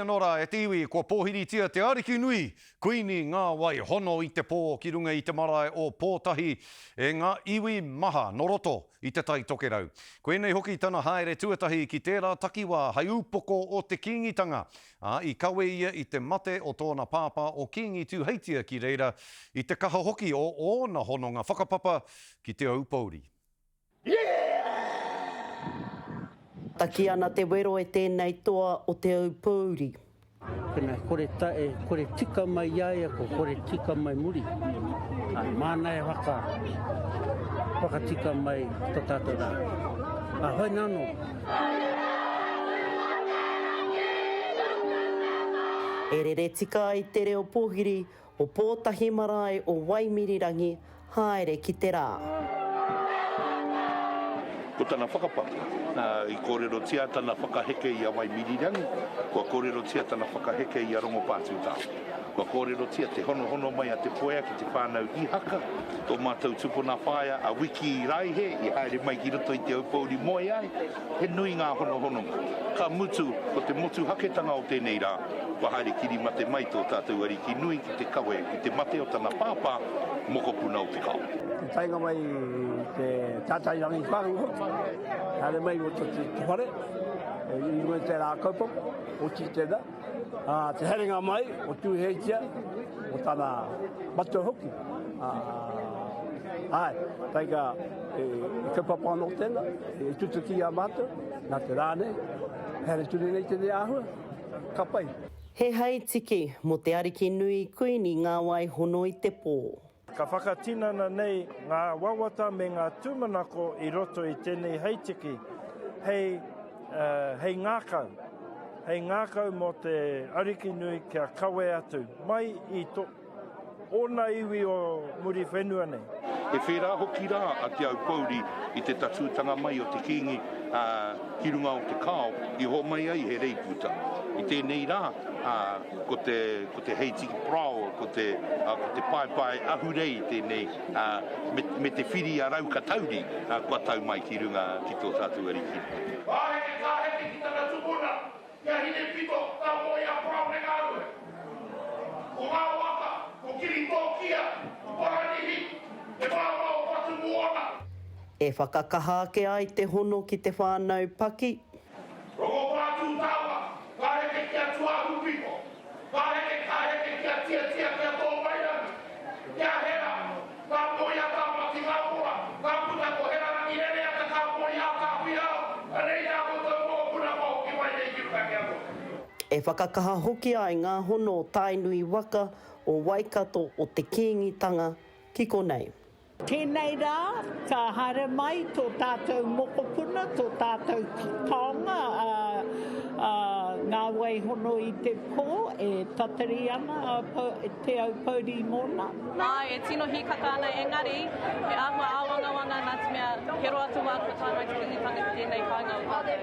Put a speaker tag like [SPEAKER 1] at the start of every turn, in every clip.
[SPEAKER 1] Nora e te iwi, kua pōhiri tia te ariki nui, kuini ngā wai hono i te pō ki runga i te marae o pōtahi e ngā iwi maha noroto i te tai tokerau. Koenei hoki tana haere tuatahi ki tērā takiwā hai upoko o te kingitanga. I kawe ia i te mate o tōna pāpā o kingi tūheitia ki reira i te kaha hoki o ōna hononga whakapapa ki te aupauri.
[SPEAKER 2] Taki ana te wero e tēnei toa o te aupauri.
[SPEAKER 3] Pena kore tae, kore tika mai iaia, ko kore tika mai muri. Mana e waka tika mai to tātou rā. Hoi nano.
[SPEAKER 2] E rere tika i te reo pōhiri o pōtahi marae o Waimirirangi, haere ki te rā.
[SPEAKER 4] Ko tana whakapapa, i kōrero tia tana whakaheke i a Waimirirangi, ko kōrero tia tana whakaheke i a Rongopātū tāu. Ko kōrero tia te hono mai a te poea ki te whānau i haka, tō mātou tupuna whāia a wiki i raihe, i haere mai ki roto i te aupauri moe ai, he nui ngā hono. Ka mutu, ko te motu haketanga o tēnei rā, wa haere kiri mate mai tō tātou ariki nui ki te kawe, ki te mate o tana pāpā, moko puna o te kao.
[SPEAKER 3] Te tainga mai te tātai rangi whāngu, haere mai o te whare, i runga te rā kaupapa, o ti tēnā. Te heringa mai o tūheitia, o tāna matu hoki. Taiga e kaupapa anō tēnā, e tutuki a mātou, nā te rāne, here tūne nei tēnei āhua, ka pai.
[SPEAKER 2] He hei tiki mo te ariki nui kuini ngā wai hono i te pō.
[SPEAKER 5] Ka whakatinana nei ngā wawata me ngā tūmanako i roto i tēnei heitiki, hei ngākau. Hei ngākau mo te ariki nui kia kawe atu, mai i tō ona iwi o muri whenua nei.
[SPEAKER 4] E whērā hoki rā a te aupauri i te tatūtanga mai o te kingi ki runga o te kao, i ho mai ai he reiputa. I tēnei rā, ko te heitiki prao, ko te pai ahurei tēnei, me te whiri a rau katauri, kua tau mai ki runga ki tō tātou ariki. Wāheke ka heke ki tana tupuna, kia hine pito ka moi a prao ne ngārue. Ko ngā waka, ko kiri tōkia, ko paranihi, e wāwao patu muona.
[SPEAKER 2] E whakakaha ake ai te hono ki te whānau paki.
[SPEAKER 4] Rongopātū tāua, ka heke kia tuahu piko, ka heke kia tia kia tō mairangi, kia hera, ka moi a ka mati ngāpura, ka puta ko hera rangi ere ata ka moi a ka whiau, a rei a kota mō puna mō ki mai nei ki ruka kia tō.
[SPEAKER 2] E whakakaha hoki ai ngā hono o tainui waka o Waikato o te kingitanga ki konei.
[SPEAKER 6] Tēnei rā, ka haere mai tō tātou mokopuna, tō tātou taonga, ngā wai hono i te pō, e tatari ana te aupauri mōna.
[SPEAKER 7] Nā, e tino hikaka ana engari, e āhua āwangawanga nā te mea, he roa tu wā ko tāna ki kingitanga ki tēnei kāinga o tātou.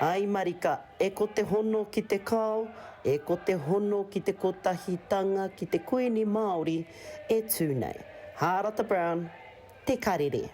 [SPEAKER 2] Ai Marika, e ko te hono ki te kao, e ko te hono ki te kotahitanga ki te kuini Māori e tūnei. Hārata Brown, te karere.